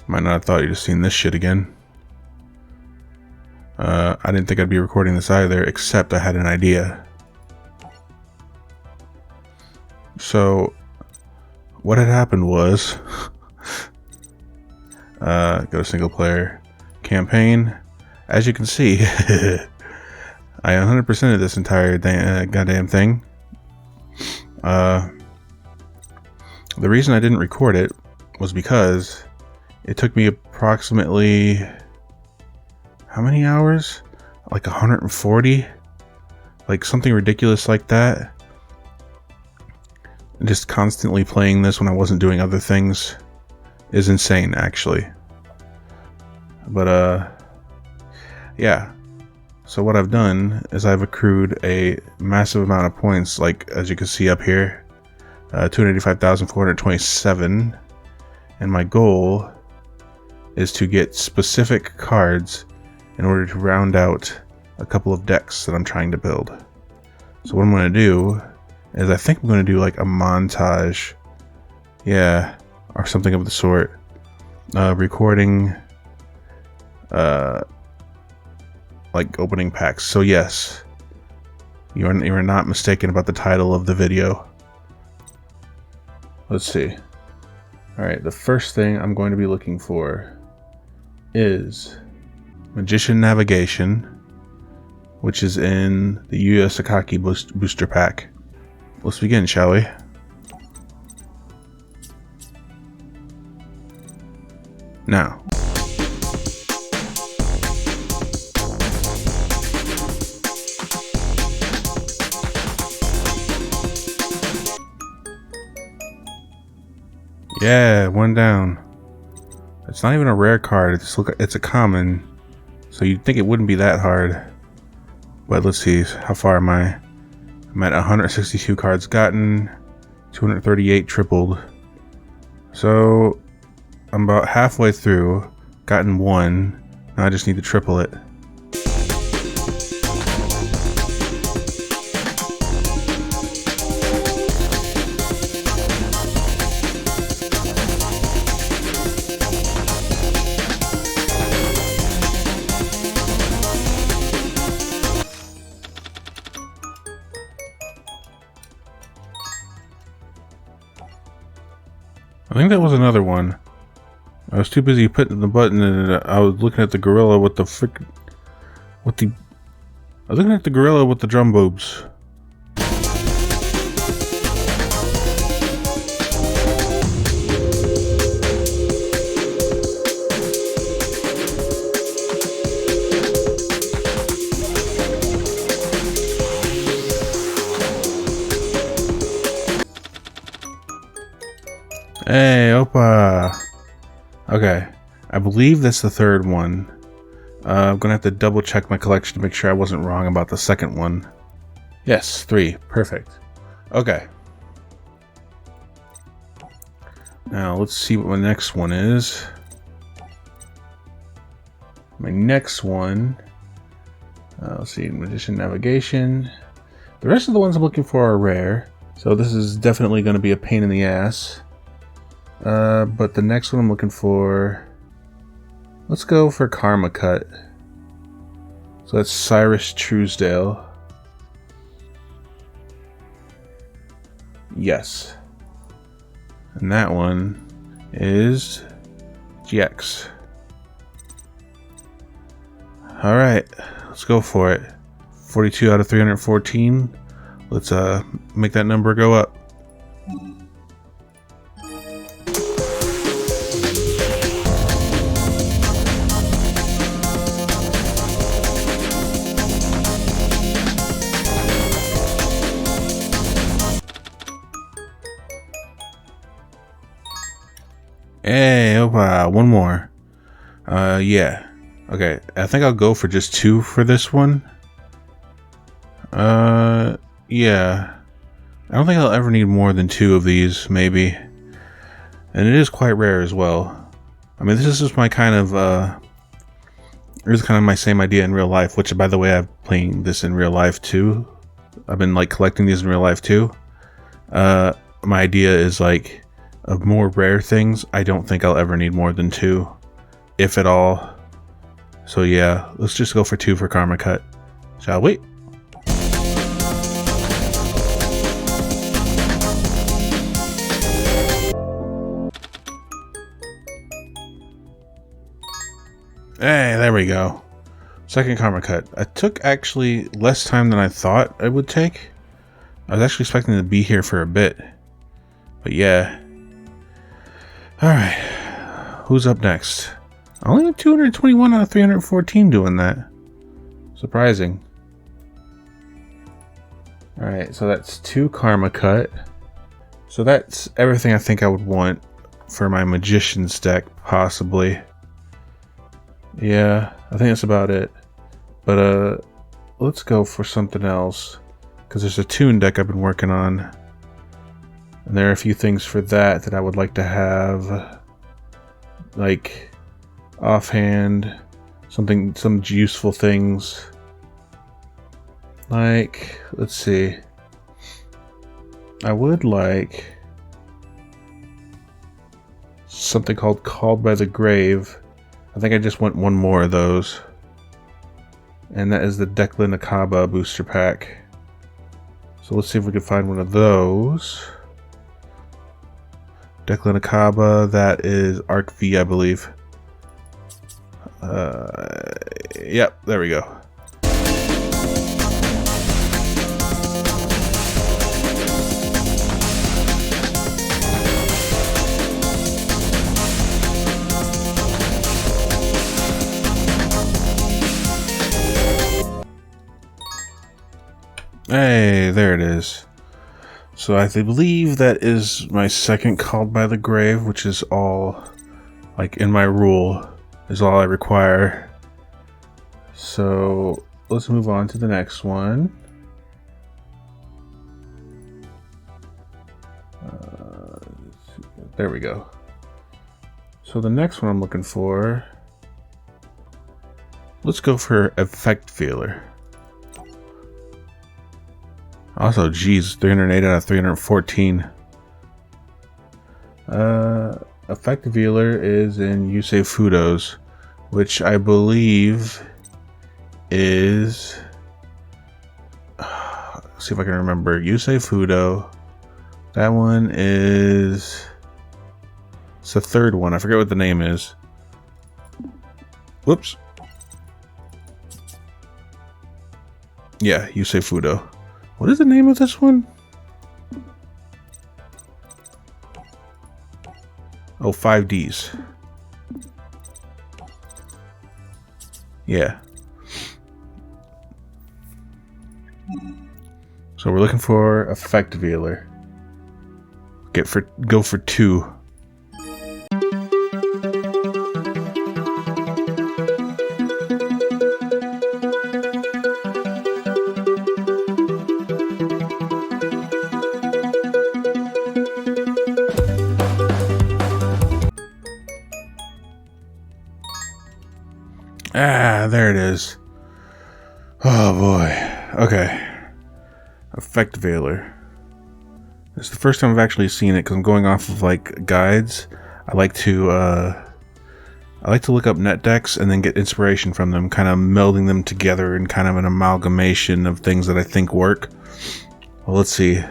Might not have thought you'd have seen this shit again. I didn't think I'd be recording this either, except I had an idea. So, what had happened was, go to single player, campaign. As you can see, I 100%ed this entire goddamn thing. The reason I didn't record it was because it took me approximately, how many hours? Like 140? Like something ridiculous like that. And just constantly playing this when I wasn't doing other things is insane, actually. But, yeah. So what I've done is I've accrued a massive amount of points, like as you can see up here. 285,427. And my goal is to get specific cards in order to round out a couple of decks that I'm trying to build. So what I'm going to do is I think I'm going to do like a montage, yeah, or something of the sort, recording like opening packs. So yes, you are not mistaken about the title of the video. Let's see. Alright, the first thing I'm going to be looking for is Magician Navigation, which is in the Yu Sakaki booster pack. Let's begin, shall we? Now. Yeah, one down. It's not even a rare card. It's a common. So you'd think it wouldn't be that hard. But let's see. How far am I? I'm at 162 cards gotten. 238 tripled. So I'm about halfway through. Gotten one. Now I just need to triple it. I think that was another one. I was too busy putting the button and I was looking at the gorilla with the I was looking at the gorilla with the drum boobs. Hey, Opa! Okay, I believe that's the third one. I'm gonna have to double check my collection to make sure I wasn't wrong about the second one. Yes, 3. Perfect. Okay. Now, let's see what my next one is. My next one... let's see, Magician Navigation. The rest of the ones I'm looking for are rare, so this is definitely going to be a pain in the ass. But the next one I'm looking for, let's go for Karma Cut. So that's Cyrus Truesdale. Yes. And that one is GX. Alright, let's go for it. 42 out of 314. Let's make that number go up. Hey, opa, one more. Yeah. Okay, I think I'll go for just 2 for this one. Yeah. I don't think I'll ever need more than 2 of these, maybe. And it is quite rare as well. I mean, this is just my kind of, this is kind of my same idea in real life, which, by the way, I'm playing this in real life, too. I've been, like, collecting these in real life, too. My idea is, like, of more rare things, I don't think I'll ever need more than 2. if at all. So yeah, let's just go for 2 for Karma Cut, shall we? Hey, there we go. Second Karma Cut. It took actually less time than I thought it would take. I was actually expecting to be here for a bit. But yeah. Alright. Who's up next? I only have 221 out of 314 doing that. Surprising. Alright, so that's 2 Karma Cut. So that's everything I think I would want for my Magician's deck, possibly. Yeah, I think that's about it. But let's go for something else, because there's a tune deck I've been working on, and there are a few things for that I would like to have, like offhand, some useful things. Like, let's see. I would like something called by the Grave. I think I just want one more of those. And that is the Declan Akaba booster pack. So let's see if we can find one of those. Declan Akaba, that is Arc V, I believe. Yep, there we go. Hey, there it is. So I believe that is my second Called by the Grave, which is all, like, in my rule, is all I require. So let's move on to the next one. There we go. So the next one I'm looking for, let's go for Effect Feeler. Also, geez, 308 out of 314. Effect Veiler is in Yusei Fudo's, which I believe is... let's see if I can remember. Yusei Fudo. That one is... it's the third one. I forget what the name is. Whoops. Yeah, Yusei Fudo. What is the name of this one? Oh, 5Ds. Yeah. So we're looking for Effect Veiler. Go for 2. Ah, there it is. Oh boy. Okay. Effect Veiler. It's the first time I've actually seen it because I'm going off of like guides. I like to look up net decks and then get inspiration from them, kind of melding them together in kind of an amalgamation of things that I think work. Well, let's see.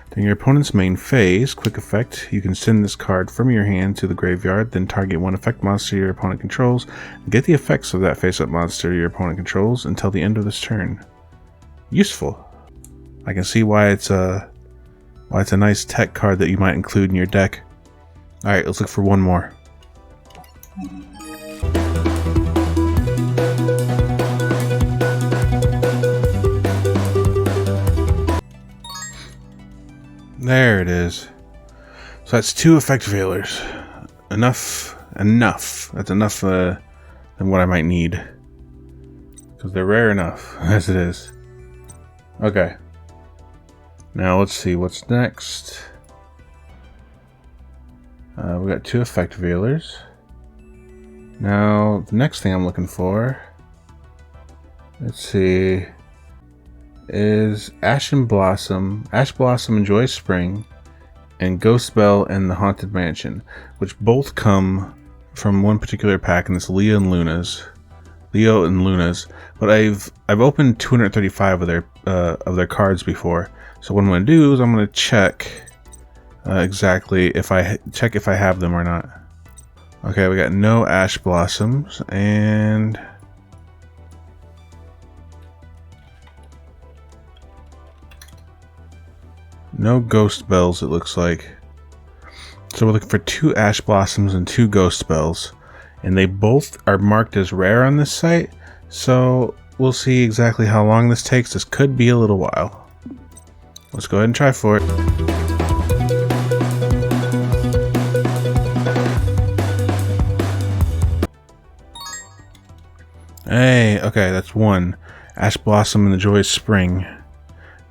During your opponent's main phase, quick effect, you can send this card from your hand to the graveyard, then target one effect monster your opponent controls, and get the effects of that face-up monster your opponent controls until the end of this turn. Useful. I can see why it's a nice tech card that you might include in your deck. Alright, let's look for one more. There it is. So that's 2 Effect Veilers. Enough. That's enough than what I might need. Because they're rare enough, as it is. Okay. Now let's see what's next. We got 2 Effect Veilers. Now, the next thing I'm looking for, let's see, is Ash Blossom Enjoy Spring, and Ghost Bell and the Haunted Mansion, which both come from one particular pack, and it's Leo and Luna's. But I've opened 235 of their cards before. So what I'm going to do is I'm going to check exactly if I have them or not. Okay, we got no Ash Blossoms and no Ghost Bells, it looks like. So we're looking for 2 Ash Blossoms and 2 Ghost Bells. And they both are marked as rare on this site. So we'll see exactly how long this takes. This could be a little while. Let's go ahead and try for it. Hey, okay, that's 1. Ash Blossom and the Joyous Spring.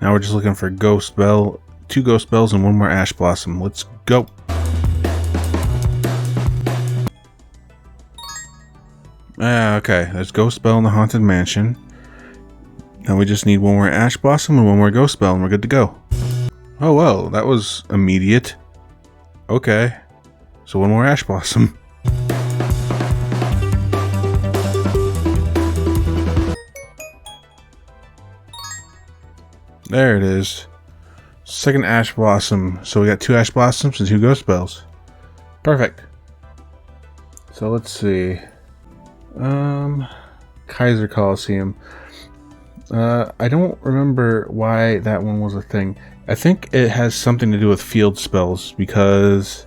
Now we're just looking for Ghost Bell, 2 Ghost Bells and 1 more Ash Blossom. Let's go. Okay, there's Ghost Bell in the Haunted Mansion. Now we just need 1 more Ash Blossom and 1 more Ghost Bell and we're good to go. Oh well, that was immediate. Okay, so 1 more Ash Blossom. There it is. Second Ash Blossom. So we got 2 Ash Blossoms and 2 Ghost Bells. Perfect. So let's see. Kaiser Coliseum. I don't remember why that one was a thing. I think it has something to do with field spells, because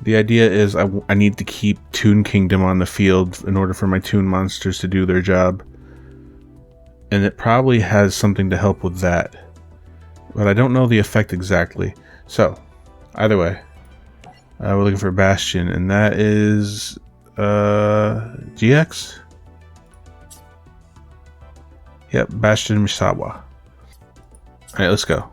the idea is I need to keep Toon Kingdom on the field in order for my Toon monsters to do their job. And it probably has something to help with that. But I don't know the effect exactly. So, either way, we're looking for Bastion, and that is GX? Yep, Bastion Misawa. Alright, let's go.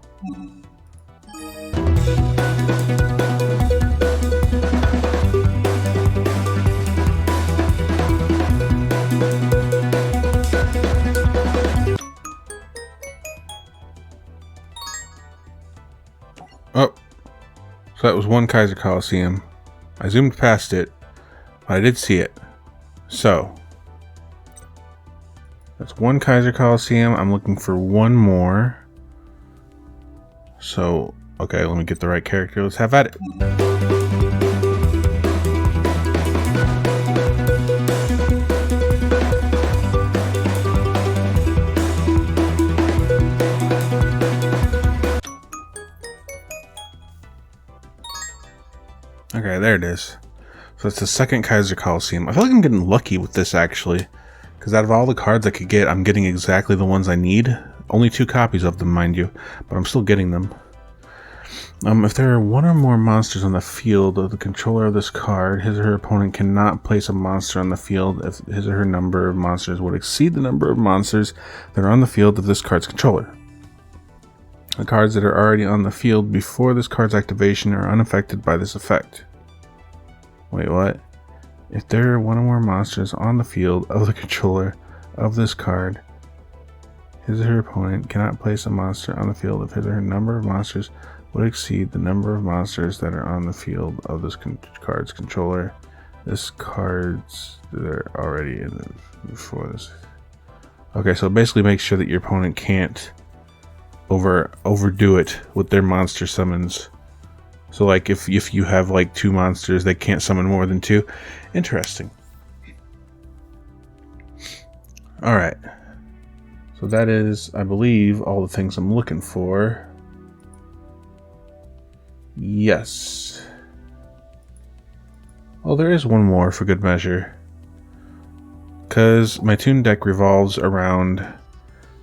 Oh, so that was 1 Kaiser Coliseum. I zoomed past it, but I did see it. So, that's 1 Kaiser Coliseum. I'm looking for 1 more. So, okay, let me get the right character. Let's have at it. Okay, there it is. So it's the 2nd Kaiser Coliseum. I feel like I'm getting lucky with this, actually. Because out of all the cards I could get, I'm getting exactly the ones I need. Only 2 copies of them, mind you. But I'm still getting them. If there are 1 or more monsters on the field of the controller of this card, his or her opponent cannot place a monster on the field if his or her number of monsters would exceed the number of monsters that are on the field of this card's controller. The cards that are already on the field before this card's activation are unaffected by this effect. Wait, what? If there are 1 or more monsters on the field of the controller of this card, his or her opponent cannot place a monster on the field if his or her number of monsters would exceed the number of monsters that are on the field of this card's controller. This card's they're already in the before this. Okay, so basically make sure that your opponent can't overdo it with their monster summons. So like if you have like 2 monsters, they can't summon more than 2. Interesting. Alright. So that is, I believe, all the things I'm looking for. Yes. Oh, there is 1 more for good measure. Because my Toon deck revolves around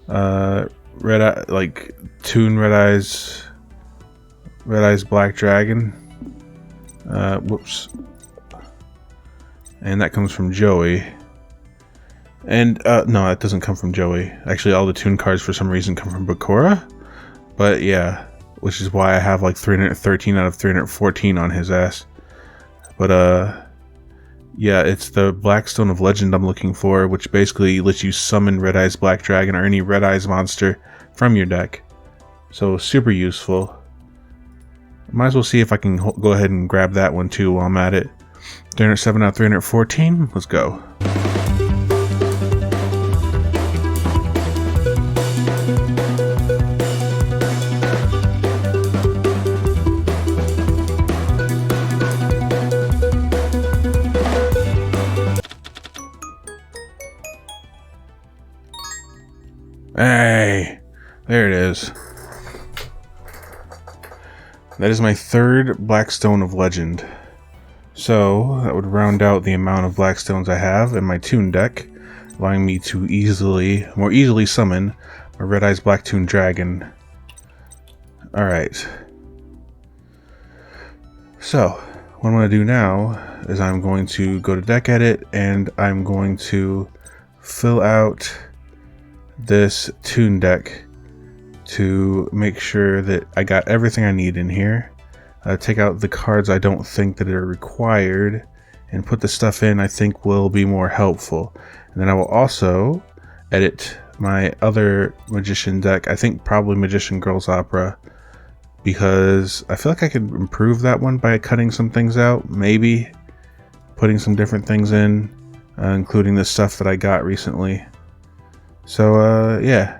Red Eye, like Toon Red Eyes Black Dragon. Whoops. And that comes from Joey. And no, it doesn't come from Joey. Actually, all the Toon cards for some reason come from Bakura. But yeah, which is why I have like 313 out of 314 on his ass. But yeah, it's the Blackstone of Legend I'm looking for, which basically lets you summon Red Eyes Black Dragon or any Red Eyes monster from your deck. So super useful. Might as well see if I can go ahead and grab that one too while I'm at it. 307 out of 314. Let's go. Hey, there it is. That is my third Blackstone of Legend. So that would round out the amount of Blackstones I have in my Toon deck, allowing me to more easily summon a Red Eyes Blacktoon Dragon. Alright. So, what I'm going to do now is I'm going to go to deck edit and I'm going to fill out this Toon deck to make sure that I got everything I need in here. Take out the cards I don't think that are required and put the stuff in I think will be more helpful. And then I will also edit my other Magician deck, I think probably Magician Girls Opera, because I feel like I could improve that one by cutting some things out, maybe putting some different things in, including the stuff that I got recently. So yeah,